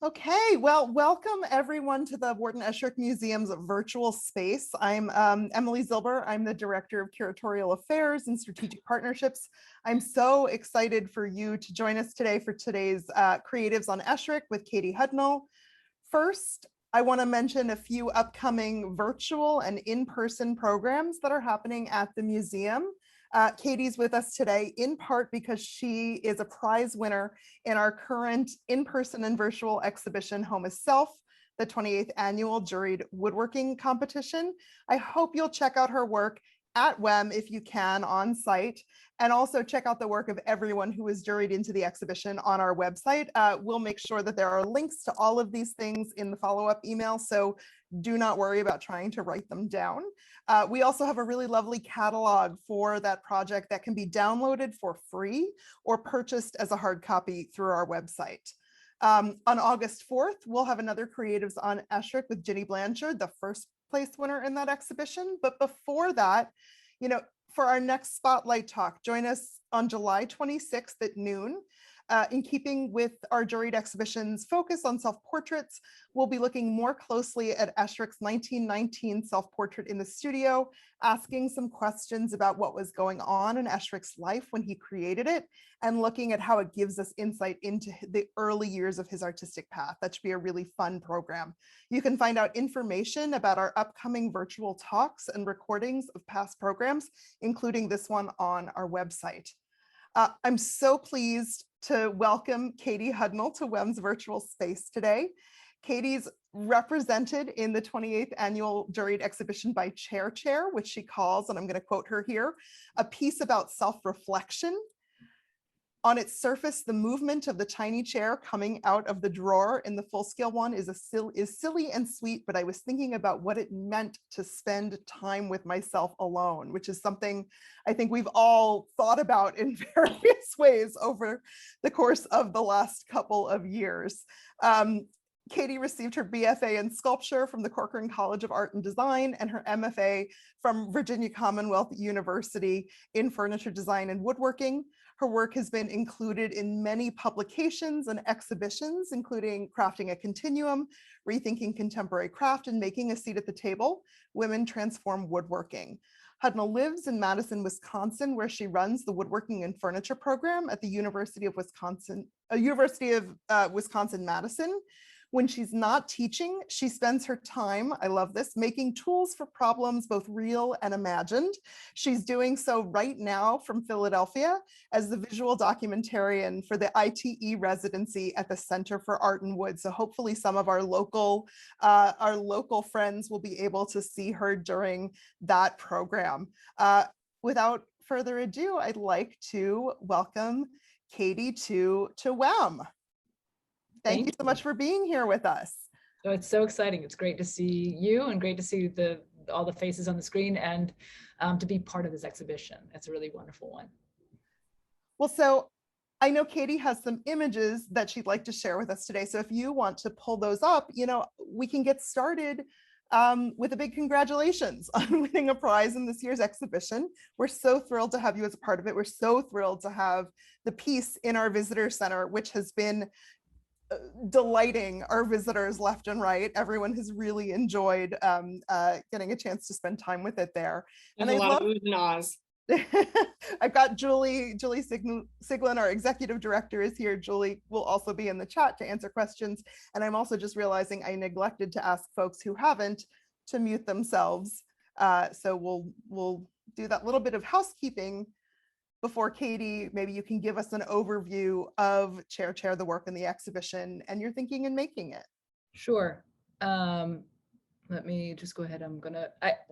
Okay, well, welcome everyone to the Wharton Esherick Museum's virtual space. I'm Emily Zilber. I'm the Director of Curatorial Affairs and Strategic Partnerships. I'm so excited for you to join us today for today's Creatives on Esherick with Katie Hudnall. First, I want to mention a few upcoming virtual and in-person programs that are happening at the museum. Katie's with us today in part because she is a prize winner in our current in-person and virtual exhibition, Home is Self, the 28th annual juried woodworking competition. I hope you'll check out her work at WEM if you can on site, and also check out the work of everyone who was juried into the exhibition on our website. We'll make sure that there are links to all of these things in the follow-up email, so do not worry about trying to write them down. We also have a really lovely catalog for that project that can be downloaded for free or purchased as a hard copy through our website. On August 4th, we'll have another Creatives on Esherick with Ginny Blanchard, the first place winner in that exhibition. But before that, for our next spotlight talk, join us on July 26th at noon. In keeping with our juried exhibition's focus on self-portraits, we'll be looking more closely at Esherick's 1919 self-portrait in the studio, asking some questions about what was going on in Esherick's life when he created it, and looking at how it gives us insight into the early years of his artistic path. That should be a really fun program. You can find out information about our upcoming virtual talks and recordings of past programs, including this one on our website. I'm so pleased to welcome Katie Hudnall to WEM's virtual space today. Katie's represented in the 28th annual juried exhibition by CHAIRchair, which she calls, and I'm going to quote her here, a piece about self-reflection. On its surface, the movement of the tiny chair coming out of the drawer in the full-scale one is silly and sweet, but I was thinking about what it meant to spend time with myself alone, which is something I think we've all thought about in various ways over the course of the last couple of years. Katie received her BFA in sculpture from the Corcoran College of Art and Design and her MFA from Virginia Commonwealth University in furniture design and woodworking. Her work has been included in many publications and exhibitions, including Crafting A Continuum, Rethinking Contemporary Craft, and Making a Seat at the Table, Women Transform Woodworking. Hudnall lives in Madison, Wisconsin, where she runs the Woodworking and Furniture Program at the University of Madison. When she's not teaching, she spends her time, I love this, making tools for problems both real and imagined. She's doing so right now from Philadelphia as the visual documentarian for the ITE residency at the Center for Art and Wood. So hopefully some of our local friends will be able to see her during that program. Without further ado, I'd like to welcome Katie to WEM. Thank you so much for being here with us. Oh, it's so exciting. It's great to see you and great to see all the faces on the screen and to be part of this exhibition. It's a really wonderful one. Well, so I know Katie has some images that she'd like to share with us today. So if you want to pull those up, we can get started with a big congratulations on winning a prize in this year's exhibition. We're so thrilled to have you as a part of it. We're so thrilled to have the piece in our visitor center, which has been delighting our visitors left and right. Everyone has really enjoyed getting a chance to spend time with it there. There's a lot of oohs and ahs. I've got Julie Siglin, our executive director, is here. Julie will also be in the chat to answer questions. And I'm also just realizing I neglected to ask folks who haven't to mute themselves. So we'll do that little bit of housekeeping before Katie, maybe you can give us an overview of CHAIRchair, the work in the exhibition, and your thinking in making it. Sure. Let me just go ahead.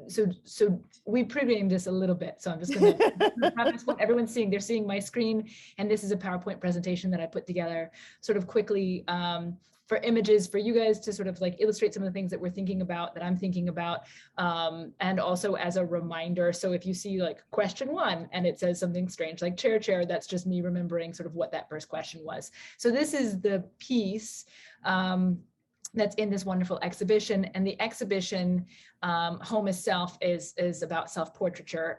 So we pre-named this a little bit. So I'm just going to preface what everyone's seeing. They're seeing my screen, and this is a PowerPoint presentation that I put together sort of quickly for images for you guys to sort of like illustrate some of the things that we're thinking about, that I'm thinking about, and also as a reminder. So if you see like question 1 and it says something strange like CHAIRchair, that's just me remembering sort of what that first question was. So this is the piece that's in this wonderful exhibition, and the exhibition Home is Self is about self-portraiture,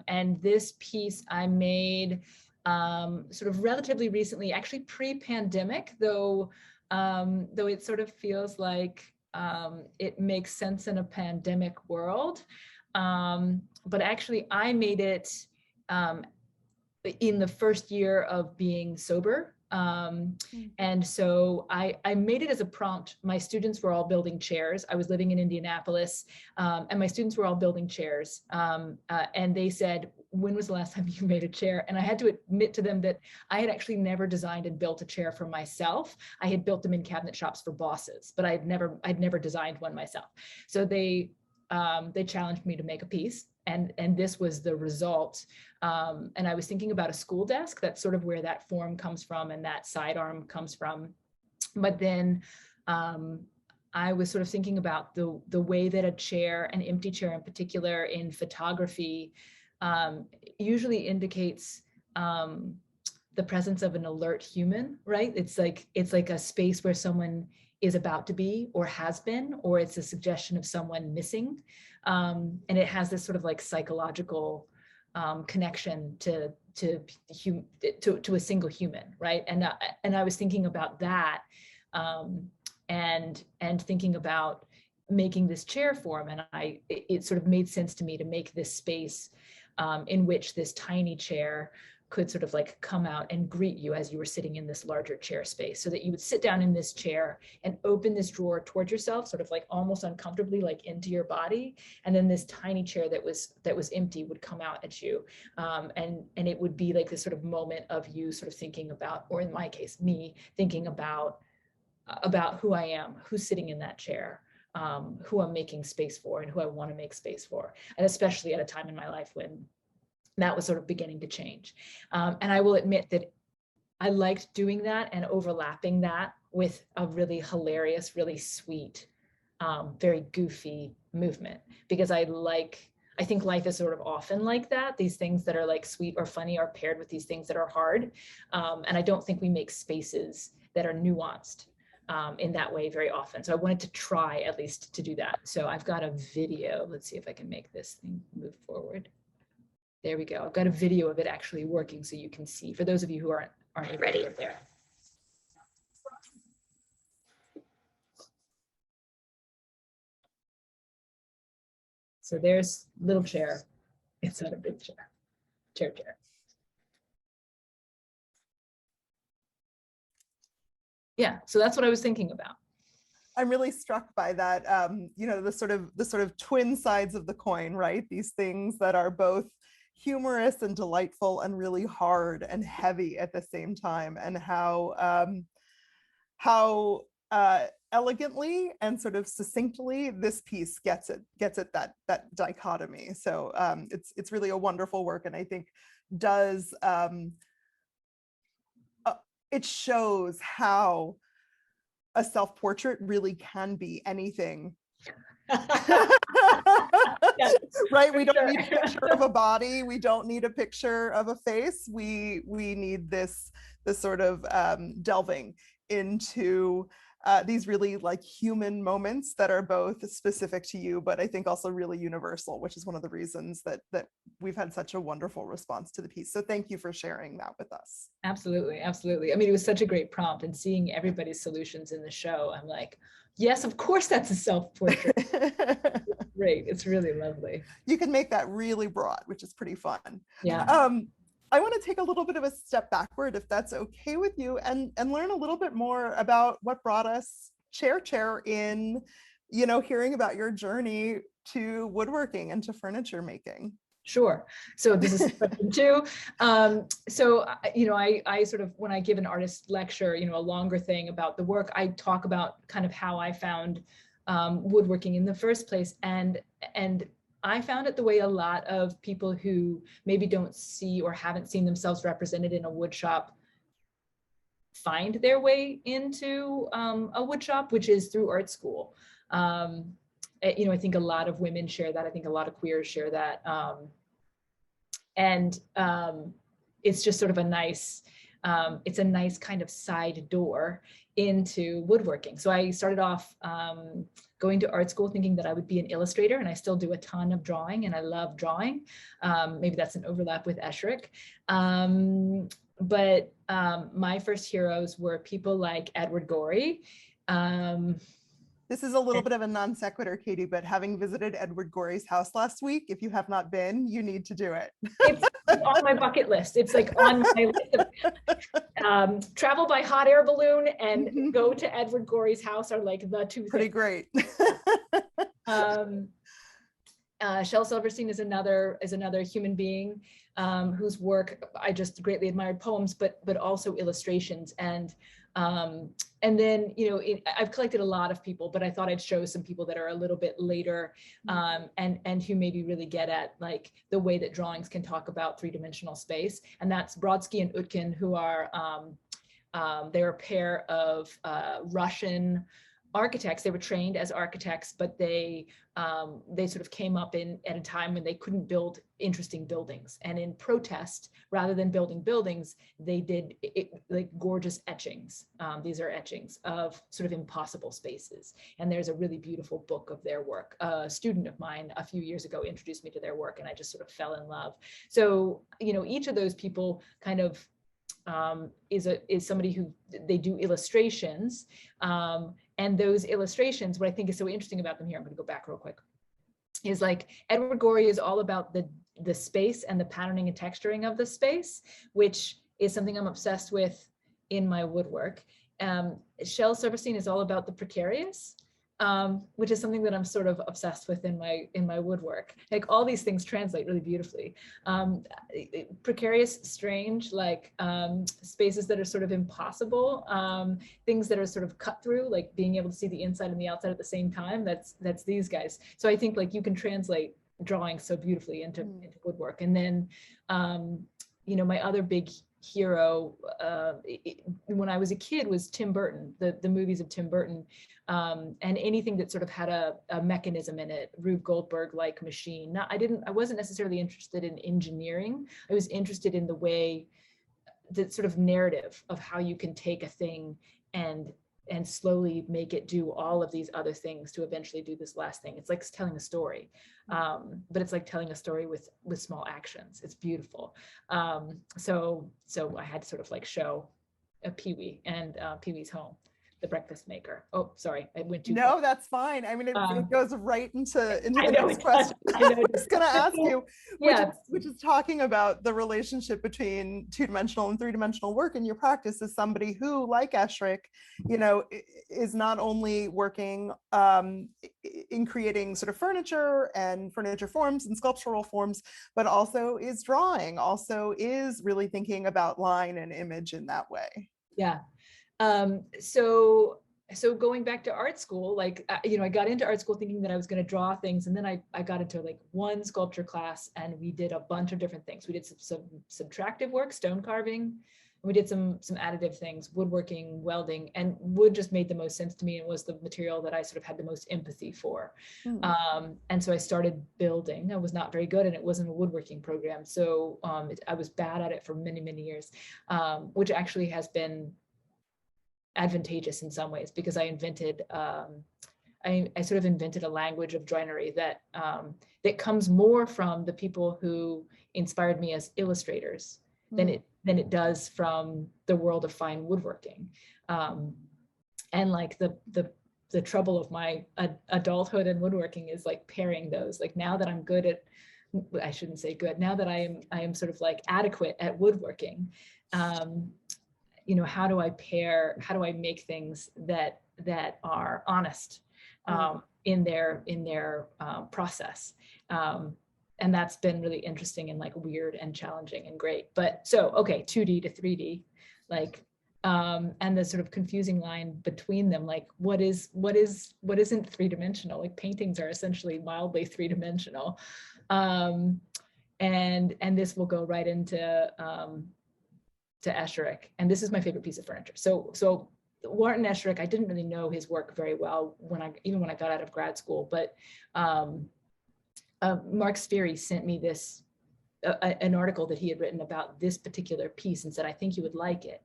and this piece I made sort of relatively recently, actually pre-pandemic, though though it sort of feels like it makes sense in a pandemic world. But actually, I made it in the first year of being sober. And so I made it as a prompt. My students were all building chairs. I was living in Indianapolis, and my students were all building chairs. And they said, when was the last time you made a chair? And I had to admit to them that I had actually never designed and built a chair for myself. I had built them in cabinet shops for bosses, but I'd never designed one myself. So they challenged me to make a piece. And this was the result. And I was thinking about a school desk. That's sort of where that form comes from and that sidearm comes from. But then I was sort of thinking about the way that a chair, an empty chair in particular in photography, usually indicates the presence of an alert human, right? It's like a space where someone is about to be or has been, or it's a suggestion of someone missing. And it has this sort of like psychological connection to a single human, right? And I was thinking about that, and thinking about making this chair form, and it sort of made sense to me to make this space in which this tiny chair could sort of like come out and greet you as you were sitting in this larger chair space, so that you would sit down in this chair and open this drawer towards yourself, sort of like almost uncomfortably, like into your body. And then this tiny chair that was empty would come out at you. And it would be like this sort of moment of you sort of thinking about, or in my case, me thinking about who I am, who's sitting in that chair, who I'm making space for and who I want to make space for. And especially at a time in my life when that was sort of beginning to change. And I will admit that I liked doing that and overlapping that with a really hilarious, really sweet, very goofy movement, because I think life is sort of often like that. These things that are like sweet or funny are paired with these things that are hard. And I don't think we make spaces that are nuanced in that way very often. So I wanted to try at least to do that. So I've got a video. Let's see if I can make this thing move forward. There we go. I've got a video of it actually working, so you can see, for those of you who aren't ready there. So there's little chair. It's not a big chair. CHAIRchair. Yeah, so that's what I was thinking about. I'm really struck by that, the sort of twin sides of the coin, right? These things that are both humorous and delightful and really hard and heavy at the same time, and how elegantly and sort of succinctly this piece gets at that dichotomy. So it's really a wonderful work, and I think does it shows how a self-portrait really can be anything. Yes. Right? We don't need a picture of a body. We don't need a picture of a face. We need this sort of delving into these really like human moments that are both specific to you, but I think also really universal, which is one of the reasons that we've had such a wonderful response to the piece. So thank you for sharing that with us. Absolutely, absolutely. I mean, it was such a great prompt, and seeing everybody's solutions in the show, I'm like, yes, of course that's a self-portrait. It's great. It's really lovely. You can make that really broad, which is pretty fun. Yeah. I want to take a little bit of a step backward, if that's okay with you, and learn a little bit more about what brought us CHAIRchair in, hearing about your journey to woodworking and to furniture making. Sure. So this is question two. So, I sort of, when I give an artist lecture, a longer thing about the work, I talk about kind of how I found woodworking in the first place. And I found it the way a lot of people who maybe don't see or haven't seen themselves represented in a wood shop find their way into a wood shop, which is through art school. I think a lot of women share that. I think a lot of queers share that. And it's just sort of a nice kind of side door into woodworking. So I started off going to art school thinking that I would be an illustrator, and I still do a ton of drawing, and I love drawing. Maybe that's an overlap with Esherick. my first heroes were people like Edward Gorey. This is a little bit of a non sequitur, Katie, but having visited Edward Gorey's house last week, if you have not been, you need to do it. It's on my bucket list. It's like on my list of travel by hot air balloon and go to Edward Gorey's house are like the two Pretty things. great. Shel Silverstein is another human being whose work I just greatly admired, poems, but also illustrations. And then, you know, I've collected a lot of people, but I thought I'd show some people that are a little bit later and who maybe really get at like the way that drawings can talk about three-dimensional space. And that's Brodsky and Utkin, who are, they're a pair of Russian architects. They were trained as architects, but they sort of came up at a time when they couldn't build interesting buildings. And in protest, rather than building buildings, they did like gorgeous etchings. These are etchings of sort of impossible spaces. And there's a really beautiful book of their work. A student of mine a few years ago introduced me to their work, and I just sort of fell in love. So, you know, each of those people kind of is somebody who they do illustrations. And those illustrations, what I think is so interesting about them here, I'm going to go back real quick, is like Edward Gorey is all about the space and the patterning and texturing of the space, which is something I'm obsessed with in my woodwork. Shel Silverstein is all about the precarious, which is something that I'm sort of obsessed with in my woodwork. Like all these things translate really beautifully. Precarious, strange, like spaces that are sort of impossible, things that are sort of cut through, like being able to see the inside and the outside at the same time. That's these guys. So I think like you can translate drawing so beautifully into woodwork. And then, you know, my other big hero when I was a kid was Tim Burton, the movies of Tim Burton, and anything that sort of had a mechanism in it, Rube Goldberg like machine. I wasn't necessarily interested in engineering. I was interested in the way, the sort of narrative of how you can take a thing and slowly make it do all of these other things to eventually do this last thing. It's like telling a story, but it's like telling a story with small actions. It's beautiful. So I had to sort of like show a Pee-wee and Pee-wee's Home, the breakfast maker. Oh, sorry, I went too far. No, that's fine. I mean, it goes right into the next question. I know, I was going to ask you, yeah, which is talking about the relationship between two-dimensional and three-dimensional work in your practice as somebody who, like Esherick, you know, is not only working in creating sort of furniture and furniture forms and sculptural forms, but also is drawing, also is really thinking about line and image in that way. Yeah. So going back to art school, like, you know, I got into art school thinking that I was going to draw things. And then I got into like one sculpture class and we did a bunch of different things. We did some subtractive work, stone carving, and we did some additive things, woodworking, welding, and wood just made the most sense to me and was the material that I sort of had the most empathy for. And so I started building. I was not very good and it wasn't a woodworking program. So I was bad at it for many, many years, which actually has been advantageous in some ways, because I invented, I sort of invented a language of joinery that that comes more from the people who inspired me as illustrators than it does from the world of fine woodworking. And like the trouble of my adulthood and woodworking is like pairing those. Like now that I'm good at, I shouldn't say good, now that I am sort of like adequate at woodworking, you know, how do I make things that are honest in their process? And that's been really interesting and like weird and challenging and great. But so, okay, 2D to 3D, like, and the sort of confusing line between them, like what isn't three-dimensional? Like paintings are essentially mildly three-dimensional. And this will go right into to Esherick, and this is my favorite piece of furniture. So Warren Esherick, I didn't really know his work very well even when I got out of grad school, but Mark Spheri sent me this an article that he had written about this particular piece and said, I think you would like it.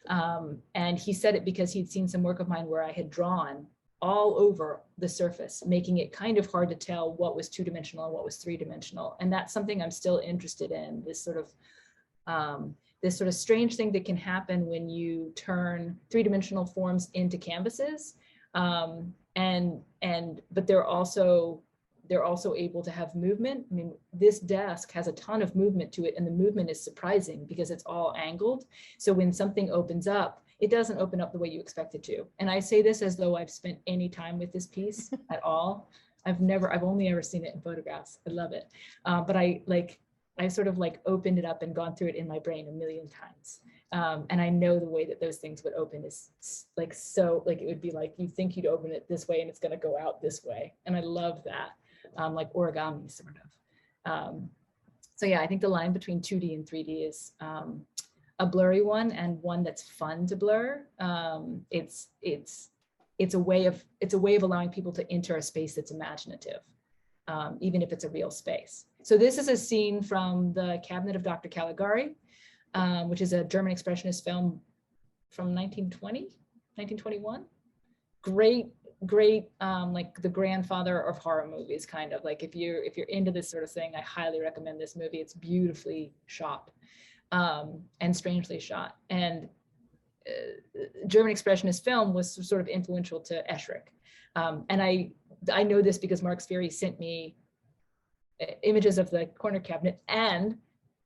And he said it because he'd seen some work of mine where I had drawn all over the surface, making it kind of hard to tell what was two-dimensional and what was three-dimensional. And that's something I'm still interested in, this sort of this sort of strange thing that can happen when you turn three-dimensional forms into canvases. But they're also able to have movement. I mean, this desk has a ton of movement to it, and the movement is surprising because it's all angled. So when something opens up, it doesn't open up the way you expect it to. And I say this as though I've spent any time with this piece at all. I've only ever seen it in photographs. I love it. But I sort of like opened it up and gone through it in my brain a million times. And I know the way that those things would open is like, so like, it would be like, you think you'd open it this way and it's going to go out this way. And I love that, like origami sort of. So yeah, I think the line between 2D and 3D is a blurry one, and one that's fun to blur. It's a way of allowing people to enter a space that's imaginative, even if it's a real space. So this is a scene from the Cabinet of Dr. Caligari, which is a German expressionist film from 1921. Great, like the grandfather of horror movies, kind of. Like if you're into this sort of thing, I highly recommend this movie. It's beautifully shot and strangely shot. And German expressionist film was sort of influential to Esherick. And I know this because Mark Sperry sent me images of the corner cabinet and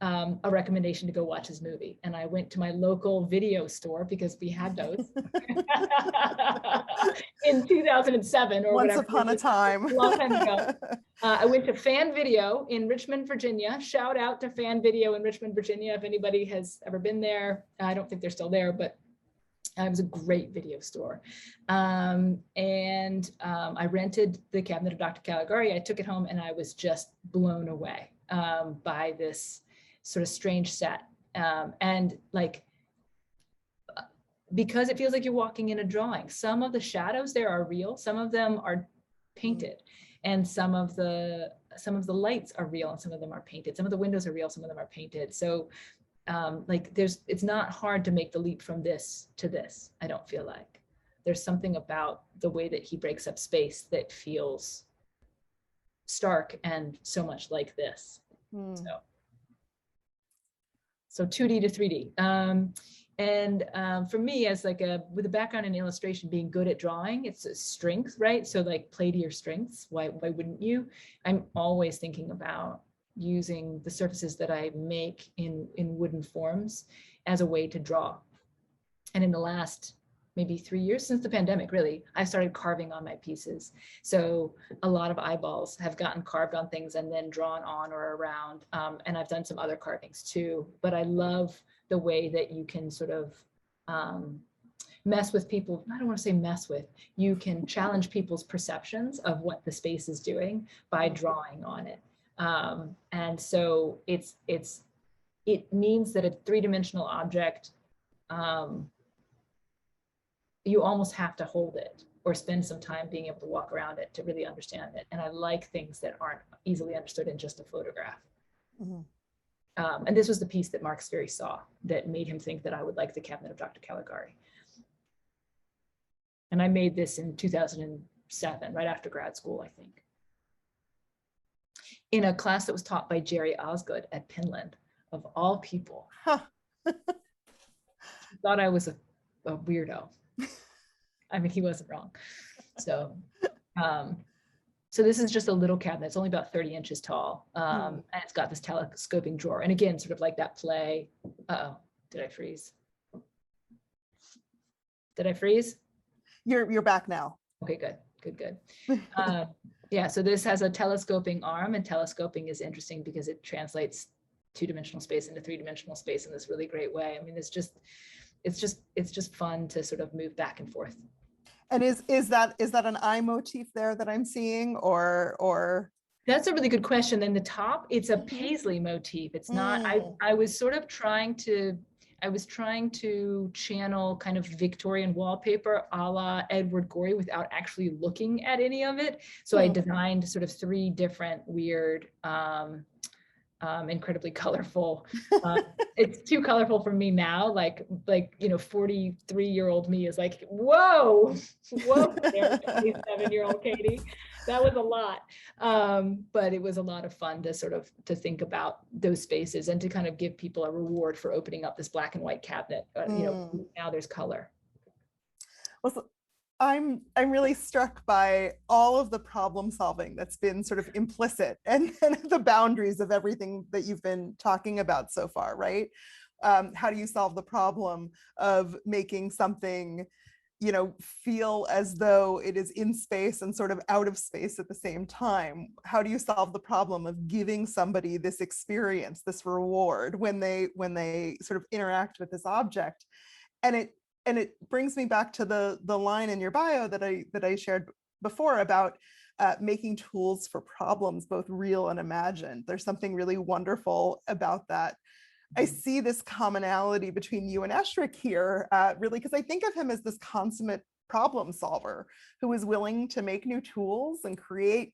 a recommendation to go watch his movie. And I went to my local video store because we had those in 2007 or Once whatever. upon a time. A long time ago. I went to Fan Video in Richmond, Virginia. Shout out to Fan Video in Richmond, Virginia. If anybody has ever been there, I don't think they're still there, but it was a great video store. I rented the Cabinet of Dr. Caligari. I took it home and I was just blown away by this sort of strange set. And like, because it feels like you're walking in a drawing. Some of the shadows there are real. Some of them are painted, and some of the lights are real and some of them are painted. Some of the windows are real, some of them are painted. So like it's not hard to make the leap from this to this. I don't feel like there's something about the way that he breaks up space that feels stark and so much like this. So 2D to 3D. For me, as like with a background in illustration, being good at drawing, it's a strength, right? So like play to your strengths. Why wouldn't you? I'm always thinking about using the surfaces that I make in wooden forms as a way to draw. And in the last maybe 3 years since the pandemic, really, I started carving on my pieces. So a lot of eyeballs have gotten carved on things and then drawn on or around. And I've done some other carvings too, but I love the way that you can sort of mess with people. I don't want to say mess with, you can challenge people's perceptions of what the space is doing by drawing on it. And so it means that a three-dimensional object, you almost have to hold it or spend some time being able to walk around it to really understand it. And I like things that aren't easily understood in just a photograph. Mm-hmm. And this was the piece that Mark Sperry saw that made him think that I would like the Cabinet of Dr. Caligari. And I made this in 2007, right after grad school, I think, in a class that was taught by Jerry Osgood at Penland, of all people. Huh. He thought I was a weirdo. I mean, he wasn't wrong. So, so this is just a little cabinet. It's only about 30 inches tall. And it's got this telescoping drawer. And again, sort of like that play. Uh-oh, did I freeze? Did I freeze? You're back now. Okay, good. Yeah, so this has a telescoping arm, and telescoping is interesting because it translates two-dimensional space into three-dimensional space in this really great way. I mean, it's just fun to sort of move back and forth. And is that an eye motif there that I'm seeing, or? That's a really good question. In the top, it's a paisley motif. It's not. I was sort of trying to channel kind of Victorian wallpaper a la Edward Gorey without actually looking at any of it. So I designed sort of 3 different weird incredibly colorful. It's too colorful for me now. Like 43-year-old me is like, whoa, there, 27-year-old Katie. That was a lot. But it was a lot of fun to think about those spaces and to kind of give people a reward for opening up this black and white cabinet. Now there's color. Well, so I'm really struck by all of the problem solving that's been sort of implicit and the boundaries of everything that you've been talking about so far, right? How do you solve the problem of making something, feel as though it is in space and sort of out of space at the same time? How do you solve the problem of giving somebody this experience, this reward when they sort of interact with this object? And it brings me back to the line in your bio that I shared before about making tools for problems, both real and imagined. There's something really wonderful about that. I see this commonality between you and Esherick here, really, because I think of him as this consummate problem solver who is willing to make new tools and create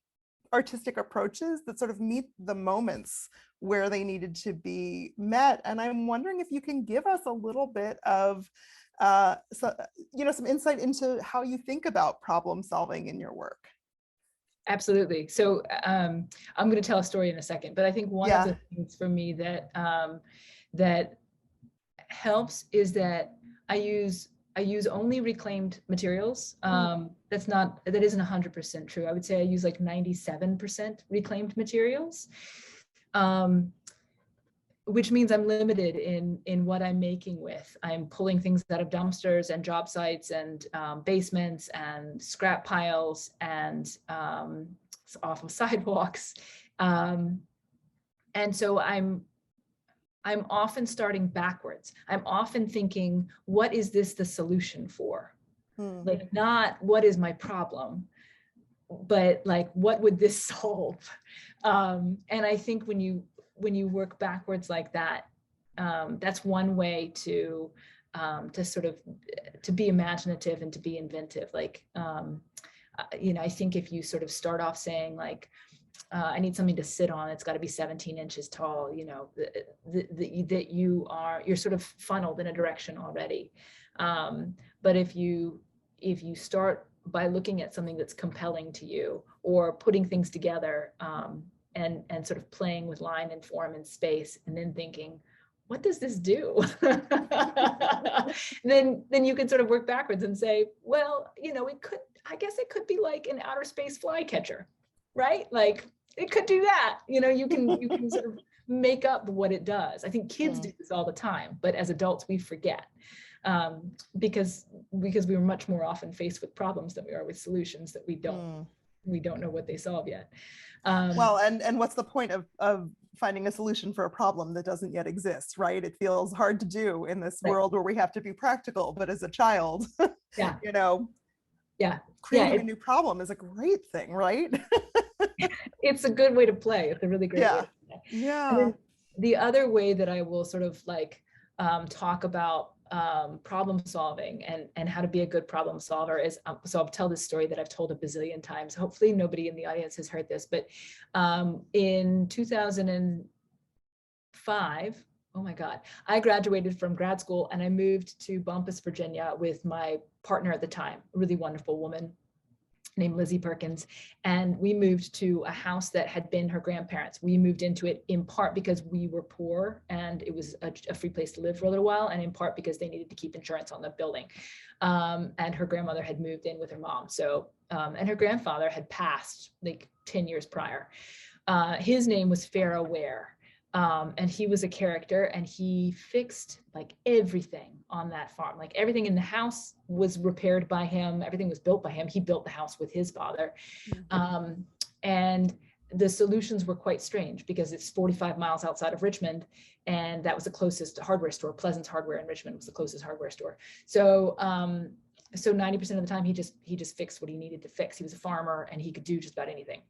artistic approaches that sort of meet the moments where they needed to be met. And I'm wondering if you can give us a little bit of some insight into how you think about problem solving in your work. Absolutely. So I'm going to tell a story in a second, but I think one of the things for me that that helps is that I use only reclaimed materials. That isn't 100% true. I would say I use like 97% reclaimed materials. Which means I'm limited in what I'm making with. I'm pulling things out of dumpsters and job sites and basements and scrap piles and off of sidewalks. And so I'm often starting backwards. I'm often thinking, what is this the solution for? Like, not what is my problem, but like, what would this solve? And I think when you work backwards like that, that's one way to be imaginative and to be inventive. Like, I think if you sort of start off saying like, I need something to sit on, it's got to be 17 inches tall, that you're sort of funneled in a direction already. But if you start by looking at something that's compelling to you or putting things together, and sort of playing with line and form and space, and then thinking, what does this do? then you can sort of work backwards and say, well, I guess it could be like an outer space flycatcher, right? Like, it could do that. You can sort of make up what it does. I think kids do this all the time, but as adults we forget, because we were much more often faced with problems than we are with solutions that we don't know what they solve yet. Well, and what's the point of finding a solution for a problem that doesn't yet exist, right? It feels hard to do in this world where we have to be practical, but as a child, creating a new problem is a great thing, right? It's a good way to play. It's a really great way to play. Yeah. And then the other way that I will sort of like talk about problem solving and how to be a good problem solver is, so I'll tell this story that I've told a bazillion times. Hopefully nobody in the audience has heard this, but in 2005, oh my God, I graduated from grad school and I moved to Bumpus, Virginia with my partner at the time, a really wonderful woman named Lizzie Perkins. And we moved to a house that had been her grandparents'. We moved into it in part because we were poor and it was a free place to live for a little while, and in part because they needed to keep insurance on the building. And her grandmother had moved in with her mom. So, and her grandfather had passed like 10 years prior. His name was Pharaoh Ware. And he was a character, and he fixed like everything on that farm. Like everything in the house was repaired by him. Everything was built by him. He built the house with his father. And the solutions were quite strange because it's 45 miles outside of Richmond, and that was the closest hardware store. Pleasance Hardware in Richmond was the closest hardware store. So, so 90% of the time he just fixed what he needed to fix. He was a farmer and he could do just about anything.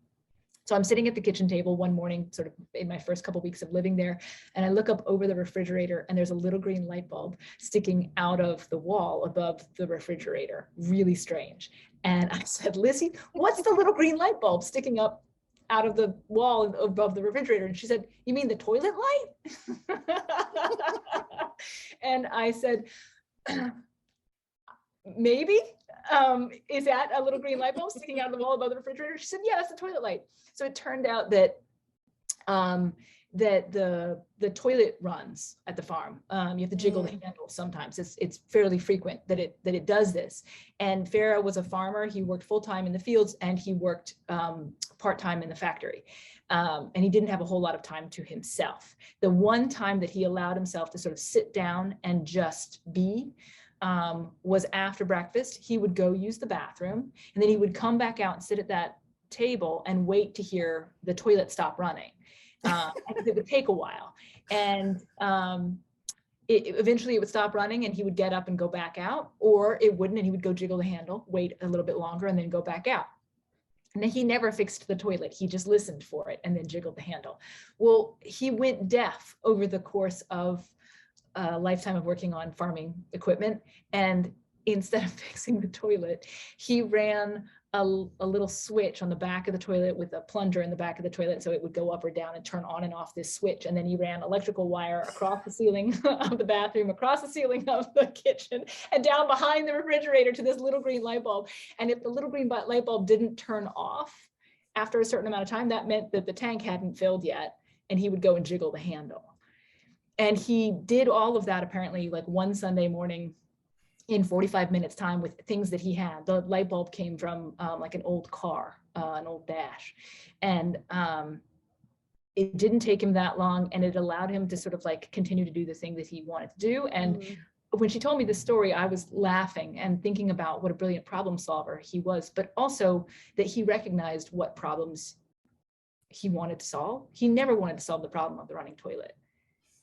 So I'm sitting at the kitchen table one morning, sort of in my first couple of weeks of living there, and I look up over the refrigerator and there's a little green light bulb sticking out of the wall above the refrigerator. Really strange. And I said, Lizzie, what's the little green light bulb sticking up out of the wall above the refrigerator. And she said, "You mean the toilet light?" And I said, "Maybe. Is that a little green light bulb sticking out of the wall above the refrigerator?" She said, "Yeah, that's the toilet light." So it turned out that that the toilet runs at the farm. You have to jiggle the handle sometimes. It's fairly frequent that it does this. And Farah was a farmer. He worked full-time in the fields and he worked part-time in the factory. And he didn't have a whole lot of time to himself. The one time that he allowed himself to sort of sit down and just be was after breakfast. He would go use the bathroom and then he would come back out and sit at that table and wait to hear the toilet stop running. It would take a while, and eventually it would stop running and he would get up and go back out, or it wouldn't and he would go jiggle the handle, wait a little bit longer and then go back out. And he never fixed the toilet. He just listened for it and then jiggled the handle. Well, he went deaf over the course of a lifetime of working on farming equipment, and instead of fixing the toilet, he ran a little switch on the back of the toilet with a plunger in the back of the toilet so it would go up or down and turn on and off this switch. And then he ran electrical wire across the ceiling of the bathroom, across the ceiling of the kitchen, and down behind the refrigerator to this little green light bulb. And if the little green light bulb didn't turn off after a certain amount of time, that meant that the tank hadn't filled yet, and he would go and jiggle the handle. And he did all of that apparently like one Sunday morning in 45 minutes time with things that he had. The light bulb came from like an old car, an old dash. And it didn't take him that long, and it allowed him to sort of like continue to do the thing that he wanted to do. And when she told me this story, I was laughing and thinking about what a brilliant problem solver he was, but also that he recognized what problems he wanted to solve. He never wanted to solve the problem of the running toilet.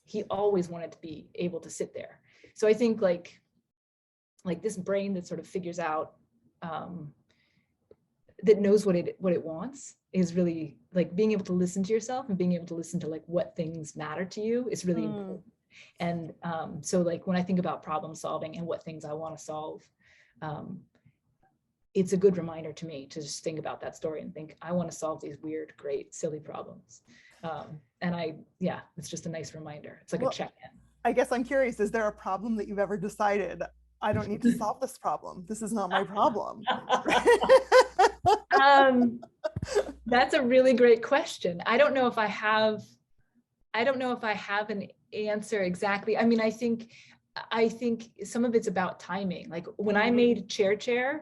He always wanted to be able to sit there. So I think like this brain that sort of figures out, that knows what it wants, is really like being able to listen to yourself and being able to listen to like what things matter to you is really important. And so like when I think about problem solving and what things I want to solve, it's a good reminder to me to just think about that story and think, I want to solve these weird, great, silly problems. And it's just a nice reminder. It's like a check-in. I guess I'm curious, is there a problem that you've ever decided, I don't need to solve this problem? This is not my problem. That's a really great question. I don't know if I have an answer exactly. I mean, I think some of it's about timing. Like when I made CHAIRchair,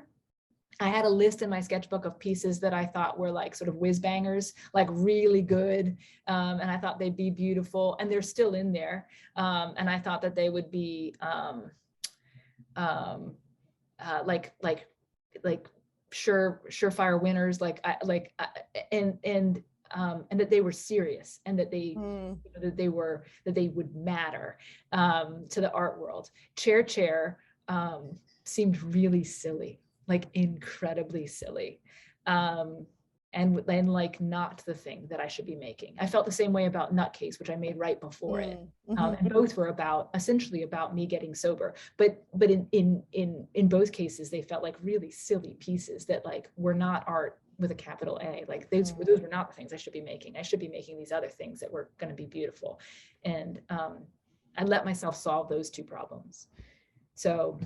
I had a list in my sketchbook of pieces that I thought were like sort of whiz bangers, like really good. And I thought they'd be beautiful, and they're still in there. And I thought that they would be surefire winners, and that they were serious, and that they that they would matter to the art world. CHAIRchair seemed really silly, like incredibly silly, and like not the thing that I should be making. I felt the same way about Nutcase, which I made right before it, and both were essentially about me getting sober. But in both cases, they felt like really silly pieces that like were not art with a capital A. Like those were not the things I should be making. I should be making these other things that were going to be beautiful, and I let myself solve those two problems. So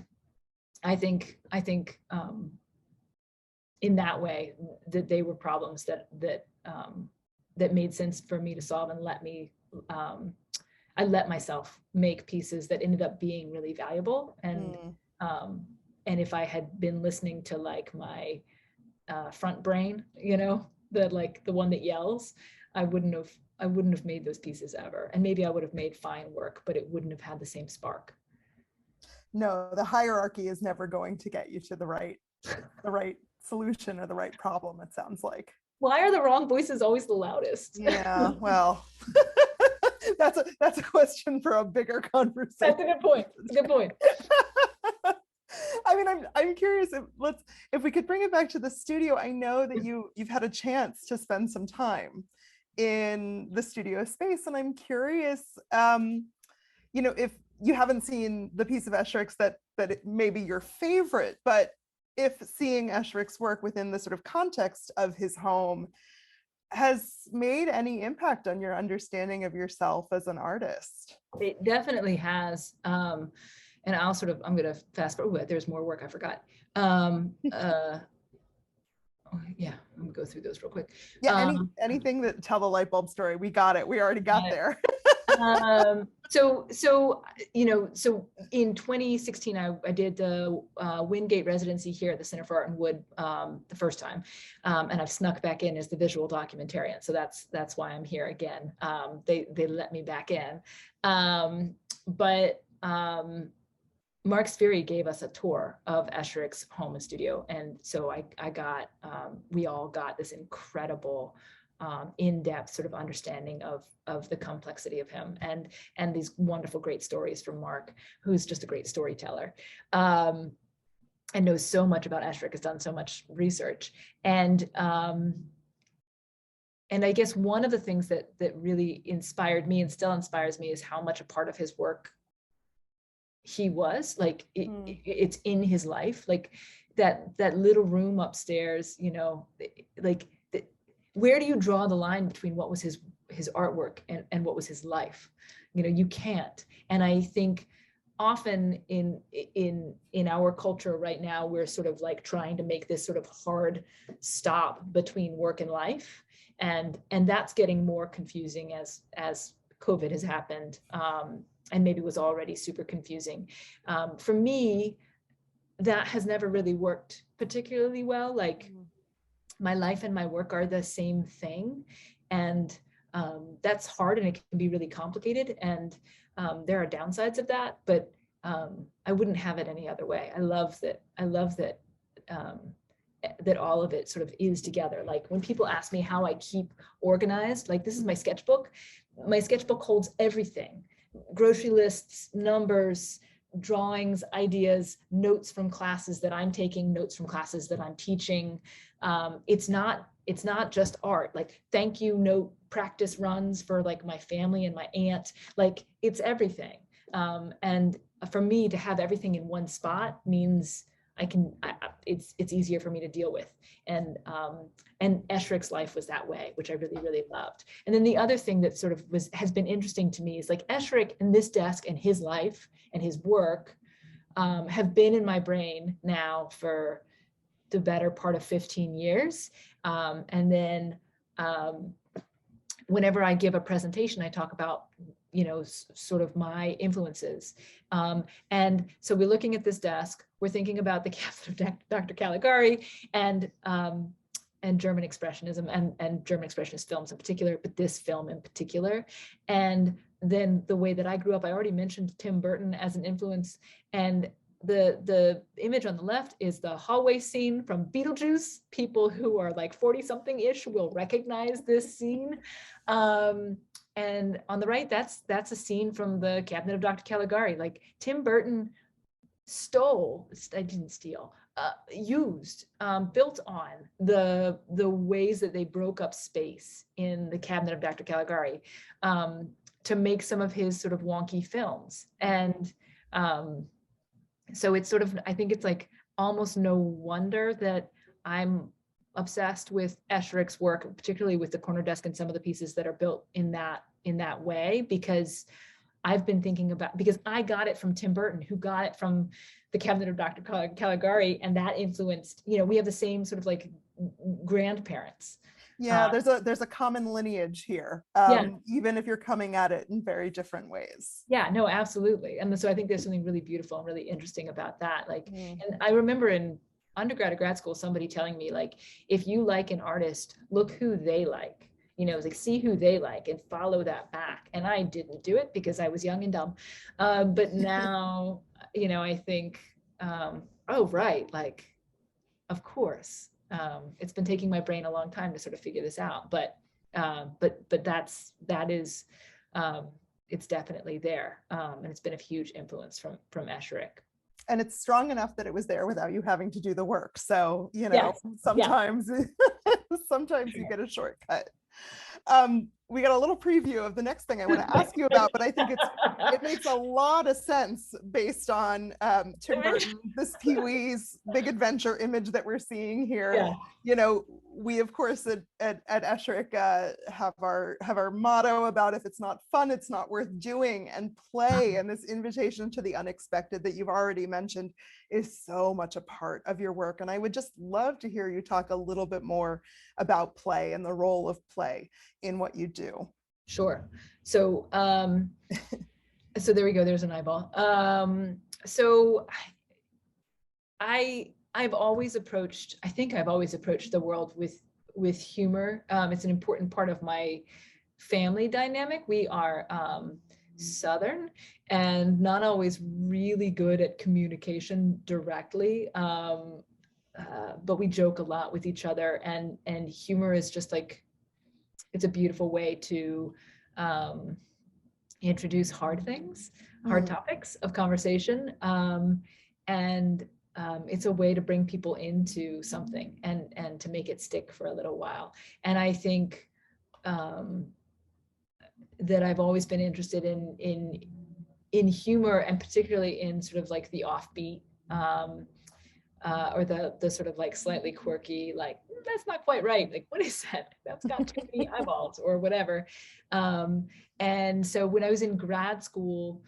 I think in that way that they were problems that made sense for me to solve, and I let myself make pieces that ended up being really valuable. And if I had been listening to like my front brain, the one that yells, I wouldn't have made those pieces ever. And maybe I would have made fine work, but it wouldn't have had the same spark. No, the hierarchy is never going to get you to the right solution or the right problem, it sounds like. Why are the wrong voices always the loudest? Yeah, well, that's a question for a bigger conversation. That's a good point. It's a good point. I mean, I'm curious if we could bring it back to the studio. I know that you've had a chance to spend some time in the studio space, and I'm curious, if you haven't seen the piece of Esherick's that it may be your favorite, but if seeing Esherick's work within the sort of context of his home, has made any impact on your understanding of yourself as an artist? It definitely has. And I'm going to fast forward. There's more work I forgot. Yeah, I'm gonna go through those real quick. Yeah, anything that tell the light bulb story. We got it. We already got there. So in 2016, I did the Wingate residency here at the Center for Art and Wood the first time, and I've snuck back in as the visual documentarian. So that's why I'm here again. They let me back in, but Mark Spheri gave us a tour of Esherick's home and studio, and so we all got this incredible in-depth sort of understanding of the complexity of him and these wonderful, great stories from Mark, who's just a great storyteller, and knows so much about Esherick, has done so much research. And I guess one of the things that really inspired me and still inspires me is how much a part of his work he was. Like it's in his life, like that little room upstairs, like where do you draw the line between what was his artwork and what was his life? You can't. And I think often in our culture right now, we're sort of like trying to make this sort of hard stop between work and life. And that's getting more confusing as COVID has happened, and maybe was already super confusing. For me, that has never really worked particularly well. Like my life and my work are the same thing. And that's hard, and it can be really complicated. And there are downsides of that, but I wouldn't have it any other way. I love that that all of it sort of is together. Like when people ask me how I keep organized, like this is my sketchbook. My sketchbook holds everything: grocery lists, numbers, drawings, ideas, notes from classes that I'm taking, notes from classes that I'm teaching. It's not just art. Like thank you note practice runs for like my family and my aunt. Like it's everything. And for me to have everything in one spot means it's easier for me to deal with. And Esherick's life was that way, which I really, really loved. And then the other thing that sort of has been interesting to me is like Esherick and this desk and his life and his work have been in my brain now for the better part of 15 years. And then whenever I give a presentation, I talk about sort of my influences. And so we're looking at this desk, we're thinking about the cabinet of Dr. Caligari and German Expressionism and German Expressionist films in particular, but this film in particular. And then the way that I grew up, I already mentioned Tim Burton as an influence. And the image on the left is the hallway scene from Beetlejuice. People who are like 40-something-ish will recognize this scene. And on the right, that's a scene from the cabinet of Dr. Caligari. Like Tim Burton used, built on the ways that they broke up space in the cabinet of Dr. Caligari to make some of his sort of wonky films. And so it's sort of, I think it's like almost no wonder that I'm obsessed with Esherick's work, particularly with the corner desk and some of the pieces that are built in that way, because I've been thinking about, because I got it from Tim Burton, who got it from the cabinet of Dr. Caligari, and that influenced, we have the same sort of like grandparents. Yeah, there's a common lineage here, even if you're coming at it in very different ways. Yeah, no, absolutely. And so I think there's something really beautiful and really interesting about that. Like, and I remember in undergrad or grad school, somebody telling me, like, if you like an artist, look who they like. It's like, see who they like and follow that back. And I didn't do it because I was young and dumb. But now, I think, oh, right, like, of course. It's been taking my brain a long time to sort of figure this out, but that is it's definitely there, and it's been a huge influence from Esherick. And it's strong enough that it was there without you having to do the work. So Yes. sometimes sometimes you get a shortcut. we got a little preview of the next thing I want to ask you about, but I think it makes a lot of sense based on Tim Burton, this Pee-wee's Big Adventure image that we're seeing here. Yeah. You know, we of course at Esherick have our motto about if it's not fun, it's not worth doing, and play and this invitation to the unexpected that you've already mentioned is so much a part of your work. And I would just love to hear you talk a little bit more about play and the role of play in what you do. Sure. So, so there we go. There's an eyeball. So I've always approached, I think I've always approached the world with humor. It's an important part of my family dynamic. We are Southern and not always really good at communication directly. But we joke a lot with each other, and humor is just like, it's a beautiful way to introduce hard things, hard topics of conversation. And it's a way to bring people into something and to make it stick for a little while. And I think that I've always been interested in humor, and particularly in sort of like the offbeat, or the sort of like slightly quirky, like, that's not quite right. Like, what is that? That's got too many eyeballs or whatever. And so when I was in grad school,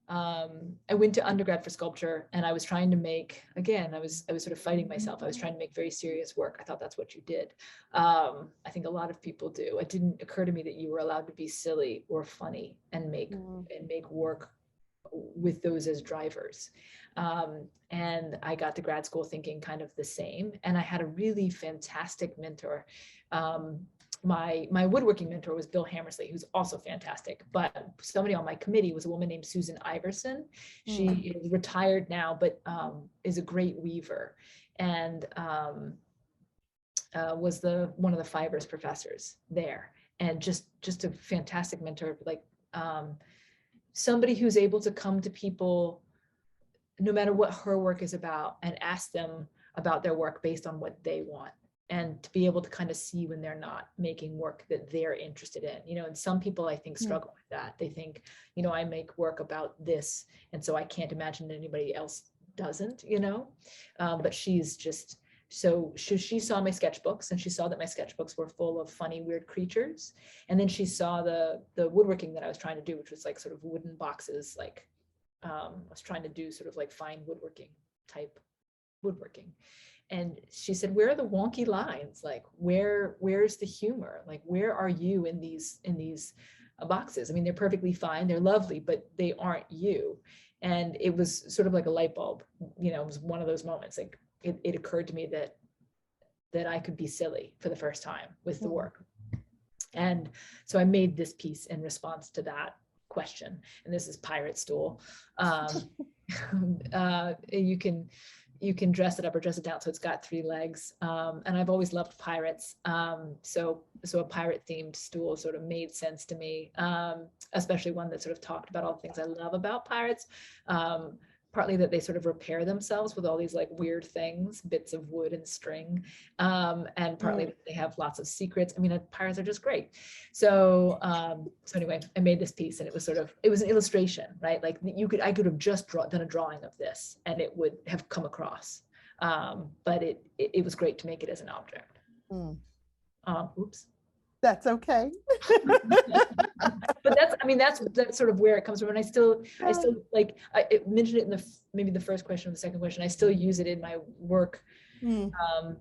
I went to undergrad for sculpture, and I was trying to make, again, I was sort of fighting myself. I was trying to make very serious work. I thought that's what you did. I think a lot of people do. It didn't occur to me that you were allowed to be silly or funny and make work with those as drivers. And I got to grad school thinking kind of the same. And I had a really fantastic mentor. My woodworking mentor was Bill Hammersley, who's also fantastic, but somebody on my committee was a woman named Susan Iverson. She is retired now, but is a great weaver, and was one of the fibers professors there, and just a fantastic mentor, like somebody who's able to come to people no matter what her work is about and ask them about their work based on what they want, and to be able to kind of see when they're not making work that they're interested in, you know. And some people, I think, struggle with that. They think, you know, I make work about this, and so I can't imagine anybody else doesn't, you know. But she's just, so she saw my sketchbooks, and she saw that my sketchbooks were full of funny, weird creatures. And then she saw the woodworking that I was trying to do, which was like sort of wooden boxes, like I was trying to do sort of like fine woodworking type woodworking. And she said, where are the wonky lines? Like, where's the humor? Like, where are you in these boxes? I mean, they're perfectly fine, they're lovely, but they aren't you. And it was sort of like a light bulb, you know. It was one of those moments, like it occurred to me that I could be silly for the first time with the work. And so I made this piece in response to that question. And this is Pirate Stool. You can dress it up or dress it down, so it's got 3 legs. And I've always loved pirates. So a pirate themed stool sort of made sense to me, especially one that sort of talked about all the things I love about pirates. Partly that they sort of repair themselves with all these like weird things, bits of wood and string, and partly that they have lots of secrets. I mean, pirates are just great. So anyway, I made this piece, and it was an illustration, right? Like I could have just done a drawing of this, and it would have come across. But it was great to make it as an object. Oops. That's okay. But that's sort of where it comes from. And I still like, I mentioned it in maybe the first question or the second question. I still use it in my work,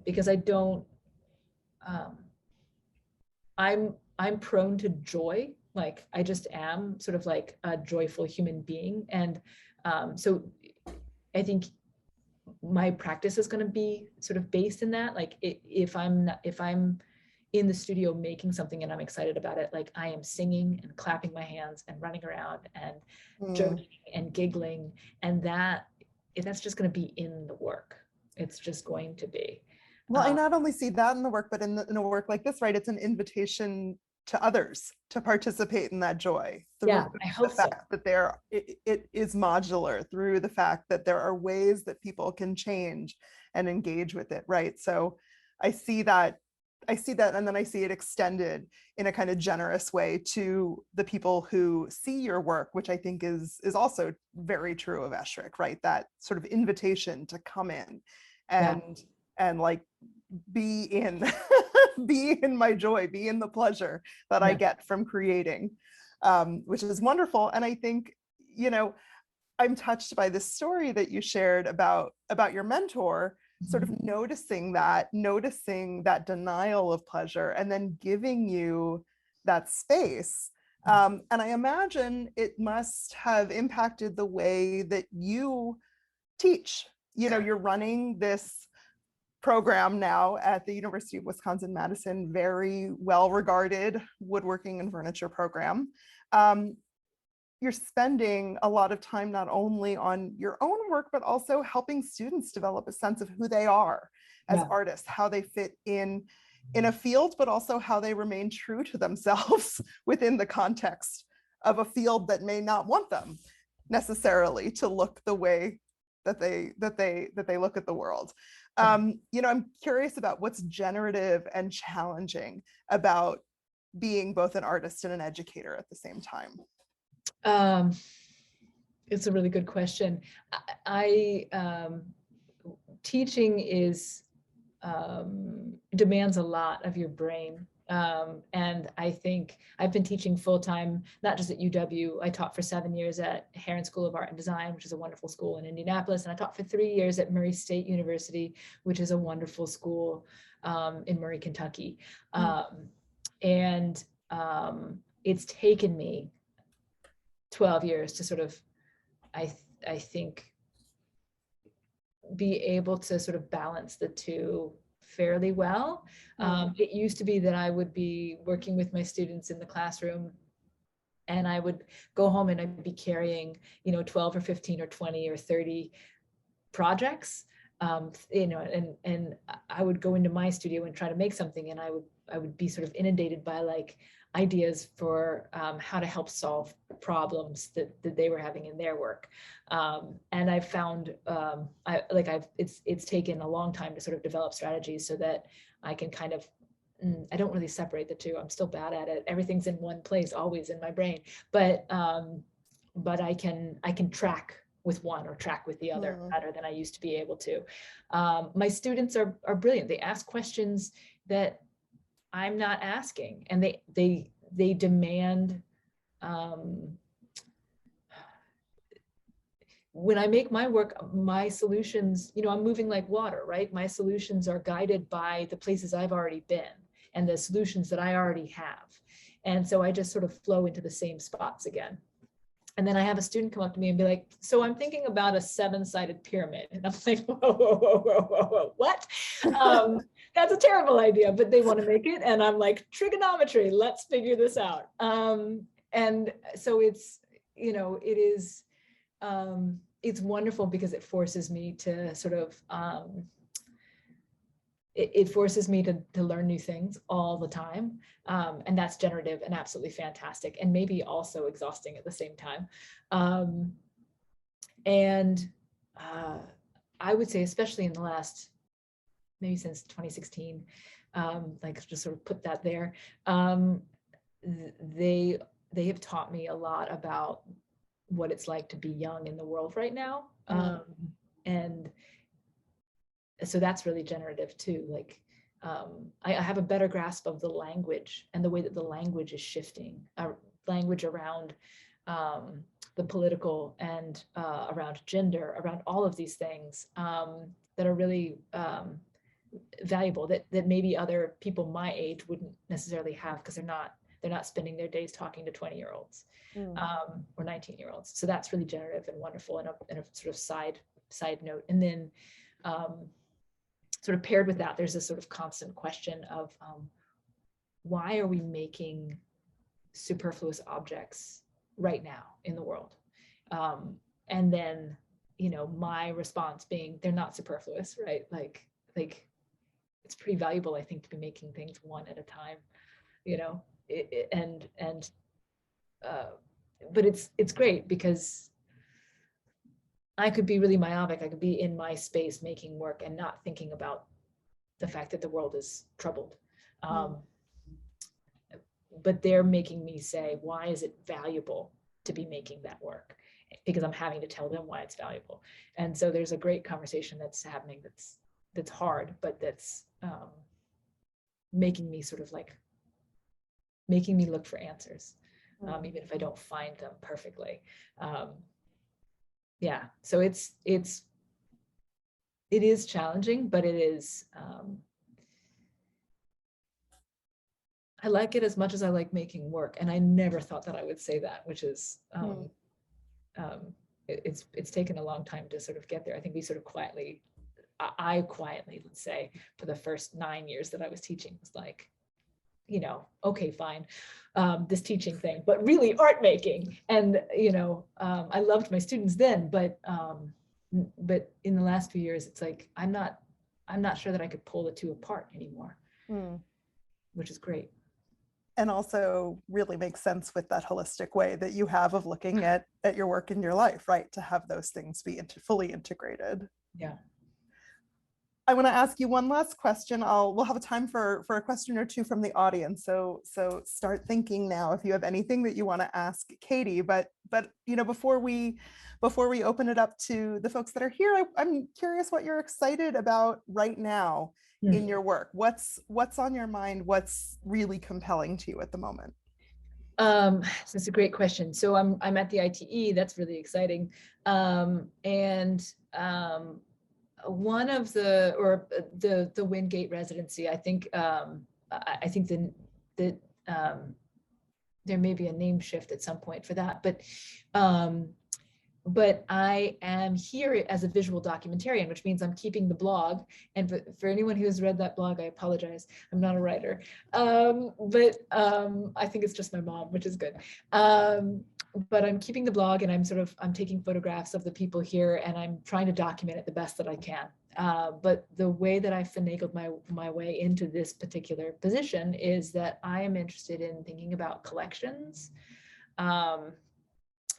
because I don't, I'm prone to joy. Like, I just am sort of like a joyful human being. And so I think my practice is going to be sort of based in that. Like, if I'm in the studio making something and I'm excited about it, like I am singing and clapping my hands and running around and joking and giggling, and that's just going to be in the work. It's just going to be. Well, I not only see that in the work, but in a work like this, right? It's an invitation to others to participate in that joy. Yeah, I hope so. That it is modular, through the fact that there are ways that people can change and engage with it, right? So I see that see that, and then I see it extended in a kind of generous way to the people who see your work, which I think is also very true of Esherick, right? That sort of invitation to come in and like be in be in my joy, be in the pleasure that I get from creating, which is wonderful. And I think, you know, I'm touched by this story that you shared about your mentor, sort of noticing that denial of pleasure and then giving you that space. And I imagine it must have impacted the way that you teach. You know, you're running this program now at the University of Wisconsin-Madison, very well-regarded woodworking and furniture program. You're spending a lot of time not only on your own work, but also helping students develop a sense of who they are as artists, how they fit in a field, but also how they remain true to themselves within the context of a field that may not want them necessarily to look the way that they look at the world. You know, I'm curious about what's generative and challenging about being both an artist and an educator at the same time. It's a really good question. Teaching is demands a lot of your brain. And I think I've been teaching full-time, not just at UW. I taught for 7 years at Heron School of Art and Design, which is a wonderful school in Indianapolis. And I taught for 3 years at Murray State University, which is a wonderful school in Murray, Kentucky. It's taken me 12 years to sort of, I think, be able to sort of balance the two fairly well. It used to be that I would be working with my students in the classroom and I would go home and I'd be carrying, 12 or 15 or 20 or 30 projects, and I would go into my studio and try to make something, and I would be sort of inundated by like ideas for how to help solve problems that they were having in their work. And I found it's taken a long time to sort of develop strategies so that I can kind of, I don't really separate the two. I'm still bad at it. Everything's in one place, always in my brain, but I can track with one or track with the other better than I used to be able to. My students are brilliant. They ask questions that I'm not asking, and they demand, when I make my work, my solutions, I'm moving like water, right? My solutions are guided by the places I've already been and the solutions that I already have. And so I just sort of flow into the same spots again. And then I have a student come up to me and be like, so I'm thinking about a 7-sided pyramid. And I'm like, whoa, what? That's a terrible idea, but they want to make it. And I'm like, trigonometry, let's figure this out. And so it's, it is, it's wonderful because it forces me to sort of, it forces me to learn new things all the time. And that's generative and absolutely fantastic, and maybe also exhausting at the same time. I would say, especially in the last, maybe since 2016, like just sort of put that there, they have taught me a lot about what it's like to be young in the world right now. And so that's really generative too. Like, I have a better grasp of the language and the way that the language is shifting, language around the political and around gender, around all of these things that are really valuable, that maybe other people my age wouldn't necessarily have, because they're not spending their days talking to 20-year-olds or 19-year-olds. So that's really generative and wonderful, and a sort of side note. And then sort of paired with that, there's this sort of constant question of why are we making superfluous objects right now in the world? And then, my response being, they're not superfluous, right? Like it's pretty valuable, I think, to be making things one at a time, but it's great because I could be really myopic. I could be in my space making work and not thinking about the fact that the world is troubled. But they're making me say, why is it valuable to be making that work? Because I'm having to tell them why it's valuable. And so there's a great conversation that's happening that's hard, but that's making me sort of like, making me look for answers, even if I don't find them perfectly. Yeah, so it is challenging, but it is, I like it as much as I like making work. And I never thought that I would say that, which is, it's taken a long time to sort of get there. I think we sort of quietly, I quietly, let's say, for the first 9 years that I was teaching, was like, you know, okay, fine, this teaching thing, but really art making. And, you know, I loved my students then, but in the last few years, it's like, I'm not sure that I could pull the two apart anymore, which is great. And also really makes sense with that holistic way that you have of looking at your work in your life, right? To have those things be fully integrated. Yeah. I want to ask you one last question. We'll have a time for a question or two from the audience. So start thinking now if you have anything that you want to ask Katie. But you know, before we open it up to the folks that are here, I'm curious what you're excited about right now in your work. What's on your mind? What's really compelling to you at the moment? So it's a great question. So I'm at the ITE. That's really exciting. One of the Wingate residency, I think that there may be a name shift at some point for that, but I am here as a visual documentarian, which means I'm keeping the blog. And for anyone who has read that blog, I apologize. I'm not a writer, but I think it's just my mom, which is good. But I'm keeping the blog, and I'm taking photographs of the people here, and I'm trying to document it the best that I can. But the way that I finagled my way into this particular position is that I am interested in thinking about collections,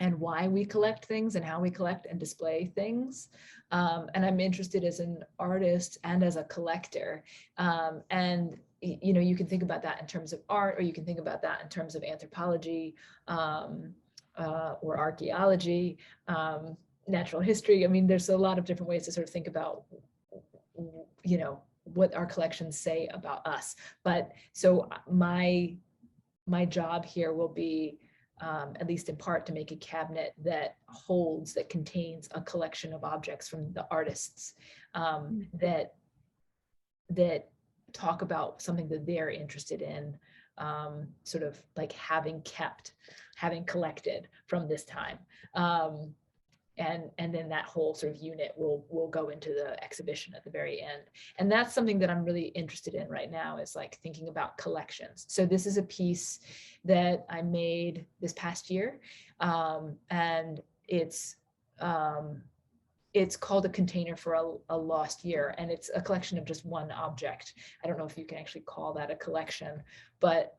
and why we collect things and how we collect and display things. And I'm interested as an artist and as a collector. And you know, you can think about that in terms of art, or you can think about that in terms of anthropology, or archaeology, natural history. I mean, there's a lot of different ways to sort of think about, you know, what our collections say about us. But so my job here will be, at least in part, to make a cabinet that contains a collection of objects from the artists, that talk about something that they're interested in, sort of like having collected from this time. And then that whole sort of unit will go into the exhibition at the very end. And that's something that I'm really interested in right now, is like thinking about collections. So this is a piece that I made this past year, and it's called A Container for a Lost Year, and it's a collection of just one object. I don't know if you can actually call that a collection, but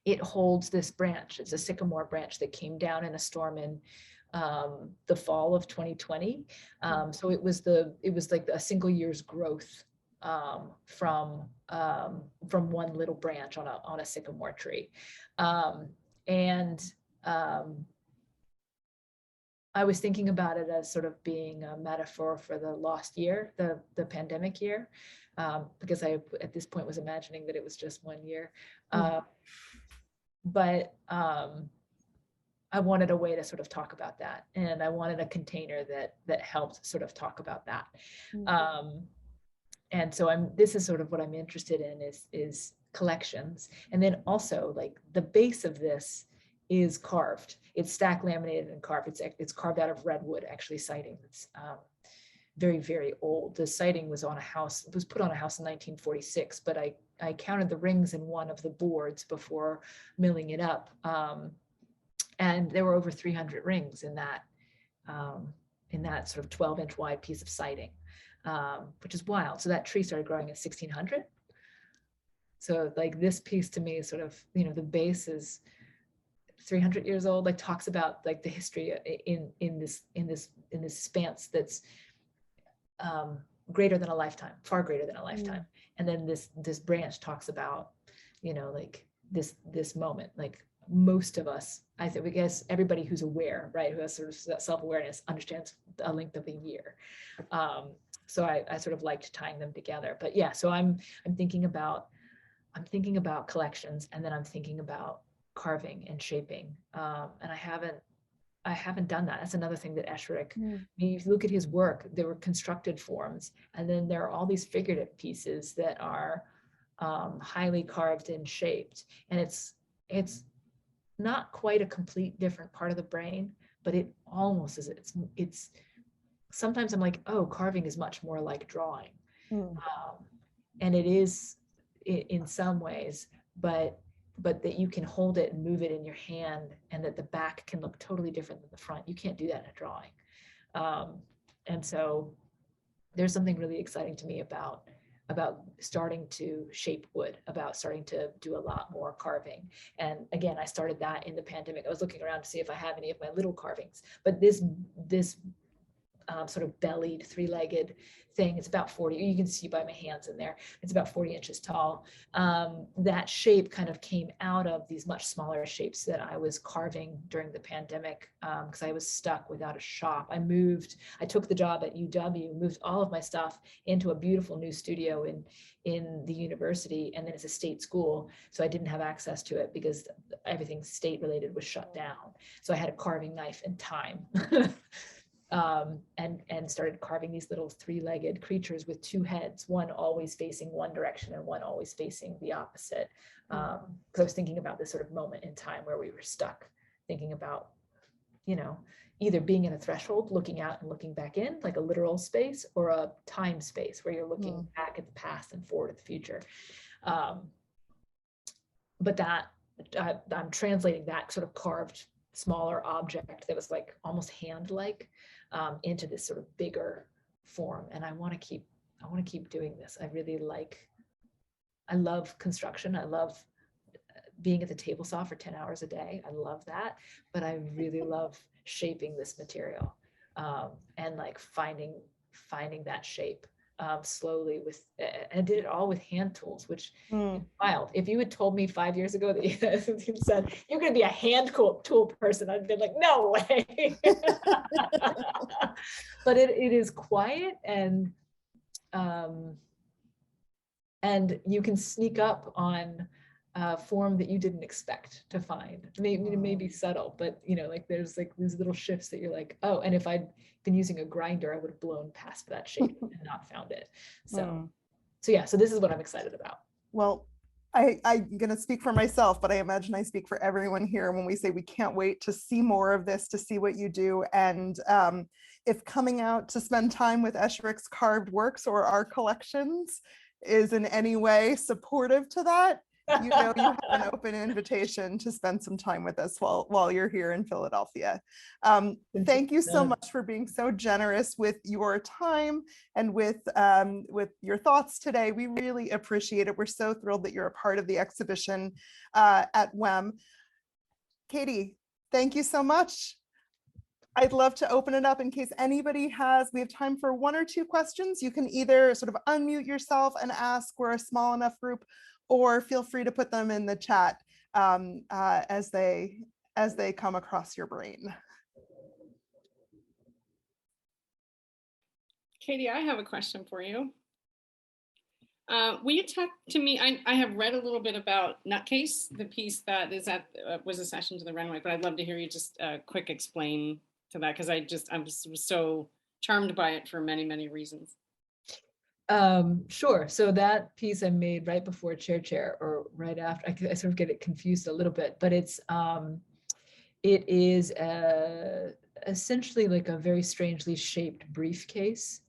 it holds this branch. It's a sycamore branch that came down in a storm in the fall of 2020. So it was like a single year's growth from one little branch on a sycamore tree. I was thinking about it as sort of being a metaphor for the lost year, the pandemic year, because I, at this point, was imagining that it was just 1 year. But I wanted a way to sort of talk about that, and I wanted a container that helped sort of talk about that. And so this is sort of what I'm interested in, is collections. And then also, like, the base of this is carved. It's stack laminated and carved. It's carved out of redwood, actually, siding. It's very, very old. The siding was on a house. It was put on a house in 1946, but I counted the rings in one of the boards before milling it up. And there were over 300 rings in that sort of 12-inch wide piece of siding, which is wild. So that tree started growing in 1600. So like this piece to me is sort of, you know, the base is 300 years old, like talks about like the history in this expanse that's greater than a lifetime, far greater than a lifetime. And then this branch talks about, you know, like this moment, like most of us, I think, I guess everybody who's aware, right, who has sort of that self-awareness understands a length of a year. So I sort of liked tying them together. But yeah, so I'm thinking about collections, and then I'm thinking about carving and shaping. And I haven't done that. That's another thing that Esherick, I mean, if you look at his work, there were constructed forms, and then there are all these figurative pieces that are highly carved and shaped. And it's not quite a complete different part of the brain, but it almost is. It's sometimes I'm like, oh, carving is much more like drawing. And it is in some ways, but that you can hold it and move it in your hand, and that the back can look totally different than the front. You can't do that in a drawing. And so there's something really exciting to me about starting to shape wood, about starting to do a lot more carving. And again, I started that in the pandemic. I was looking around to see if I have any of my little carvings, but this sort of bellied, three-legged thing, it's about 40, you can see by my hands in there, it's about 40 inches tall. That shape kind of came out of these much smaller shapes that I was carving during the pandemic, because I was stuck without a shop. I took the job at UW, moved all of my stuff into a beautiful new studio in the university, and then it's a state school, so I didn't have access to it because everything state related was shut down. So I had a carving knife and time. And started carving these little three-legged creatures with two heads, one always facing one direction and one always facing the opposite. Because I was thinking about this sort of moment in time where we were stuck, thinking about, you know, either being in a threshold, looking out and looking back in, like a literal space, or a time space where you're looking back at the past and forward at the future. But that I'm translating that sort of carved smaller object that was like almost hand-like into this sort of bigger form. And I want to keep doing this. I love construction. I love being at the table saw for 10 hours a day. I love that, but I really love shaping this material, and like finding that shape slowly I did it all with hand tools, which is wild. If you had told me 5 years ago that you said you're going to be a hand tool person, I'd been like, no way. But it is quiet, and you can sneak up on a form that you didn't expect to find. Maybe subtle, but you know, like there's like these little shifts that you're like, oh, and if I'd been using a grinder, I would have blown past that shape and not found it. So yeah, so this is what I'm excited about. Well, I'm going to speak for myself, but I imagine I speak for everyone here when we say we can't wait to see more of this, to see what you do. And if coming out to spend time with Esherick's carved works or our collections is in any way supportive to that, you know, you have an open invitation to spend some time with us while you're here in Philadelphia. Thank you so much for being so generous with your time and with your thoughts today. We really appreciate it. We're so thrilled that you're a part of the exhibition at WEM. Katie, thank you so much. I'd love to open it up in case anybody we have time for 1 or 2 questions. You can either sort of unmute yourself and ask. We're a small enough group, or feel free to put them in the chat as they come across your brain. Katie, I have a question for you. Will you talk to me? I have read a little bit about Nutcase, the piece that is was a session to the runway, but I'd love to hear you just quick explain to that, because I was so charmed by it for many, many reasons. Sure. So that piece I made right before CHAIRchair, or right after. I sort of get it confused a little bit, but it is essentially like a very strangely shaped briefcase.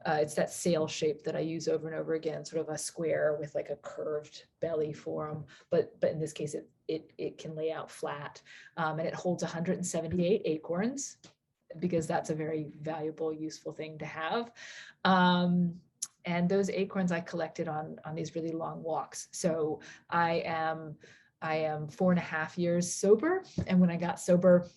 It's that sail shape that I use over and over again, sort of a square with like a curved belly form, but in this case it can lay out flat, and it holds 178 acorns, because that's a very valuable, useful thing to have. And those acorns I collected on these really long walks. So I am 4.5 years sober. And when I got sober,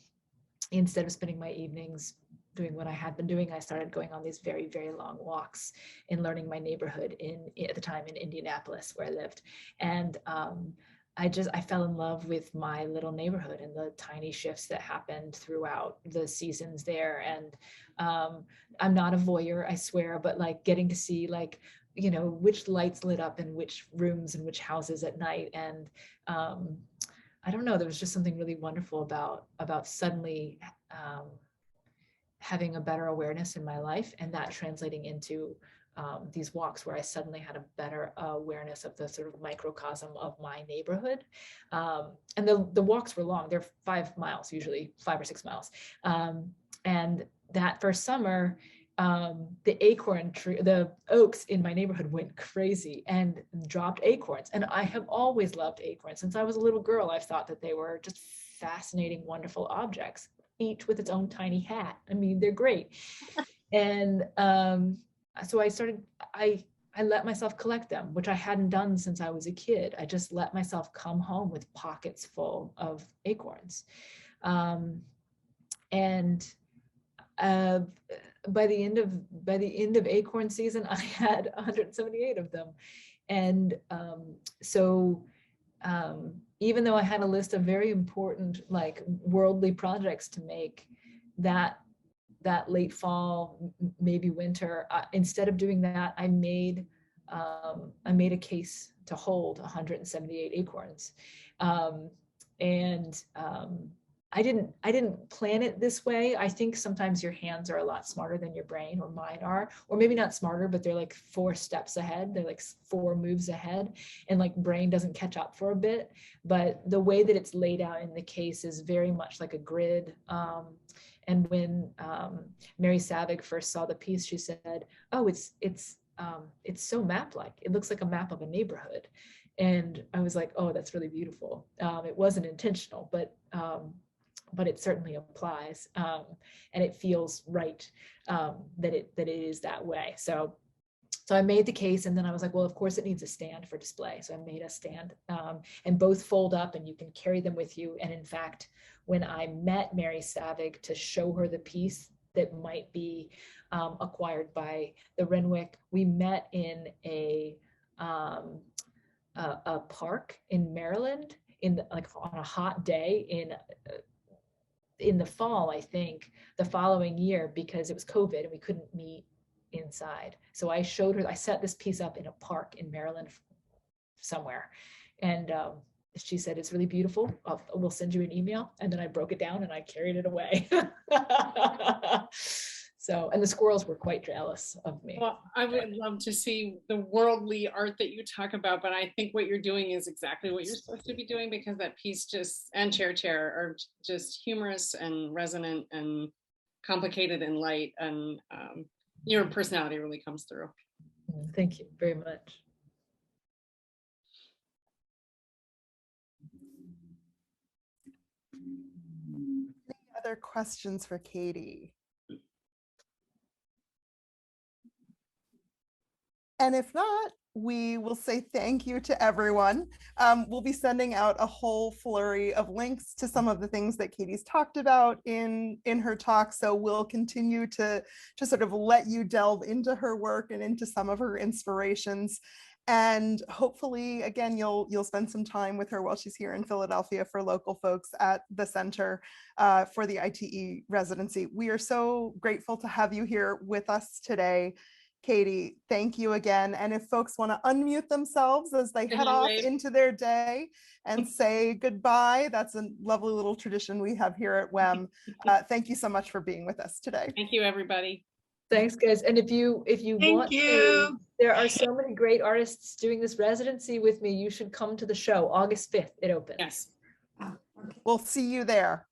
instead of spending my evenings doing what I had been doing, I started going on these very, very long walks and learning my neighborhood at the time in Indianapolis, where I lived. And I fell in love with my little neighborhood and the tiny shifts that happened throughout the seasons there. And I'm not a voyeur, I swear, but like getting to see like, you know, which lights lit up in which rooms and which houses at night. And I don't know, there was just something really wonderful about suddenly having a better awareness in my life, and that translating into these walks where I suddenly had a better awareness of the sort of microcosm of my neighborhood. And the walks were long, they're 5 miles, usually 5 or 6 miles. And that first summer, the acorn tree, the oaks in my neighborhood went crazy and dropped acorns. And I have always loved acorns. Since I was a little girl, I've thought that they were just fascinating, wonderful objects, each with its own tiny hat. I mean, they're great. And so I let myself collect them, which I hadn't done since I was a kid. I just let myself come home with pockets full of acorns. By the end of acorn season, I had 178 of them. And even though I had a list of very important, like worldly projects to make, that late fall, maybe winter, instead of doing that, I made a case to hold 178 acorns. I didn't plan it this way. I think sometimes your hands are a lot smarter than your brain, or mine are, or maybe not smarter, but they're like 4 steps ahead. They're like 4 moves ahead, and like brain doesn't catch up for a bit. But the way that it's laid out in the case is very much like a grid. And when Mary Savig first saw the piece, she said, "Oh, it's so map-like. It looks like a map of a neighborhood." And I was like, "Oh, that's really beautiful." It wasn't intentional, but it certainly applies, and it feels right that it is that way. So I made the case, and then I was like, well, of course it needs a stand for display. So I made a stand, and both fold up and you can carry them with you. And in fact, when I met Mary Savig to show her the piece that might be acquired by the Renwick, we met in a park in Maryland on a hot day in the fall, I think, the following year, because it was COVID and we couldn't meet inside. So I showed her, I set this piece up in a park in Maryland somewhere. And she said, "It's really beautiful. We'll send you an email." And then I broke it down and I carried it away. So, and the squirrels were quite jealous of me. Well, I would love to see the worldly art that you talk about, but I think what you're doing is exactly what you're supposed to be doing, because that piece and CHAIRchair are just humorous and resonant and complicated and light, and your personality really comes through. Thank you very much. Any other questions for Katie? And if not, we will say thank you to everyone. We'll be sending out a whole flurry of links to some of the things that Katie's talked about in her talk. So we'll continue to sort of let you delve into her work and into some of her inspirations. And hopefully, again, you'll spend some time with her while she's here in Philadelphia for local folks at the center for the ITE residency. We are so grateful to have you here with us today. Katie, thank you again. And if folks want to unmute themselves as they head off into their day and say goodbye, that's a lovely little tradition we have here at WEM. Thank you so much for being with us today. Thank you, everybody. Thanks, guys. And if you want to, there are so many great artists doing this residency with me. You should come to the show. August 5th, it opens. Yes. We'll see you there.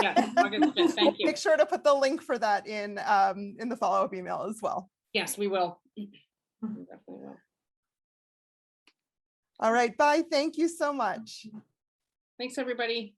Yes, August 5th. Thank you. Make sure to put the link for that in the follow-up email as well. Yes, we will. We definitely will. All right, bye. Thank you so much. Thanks, everybody.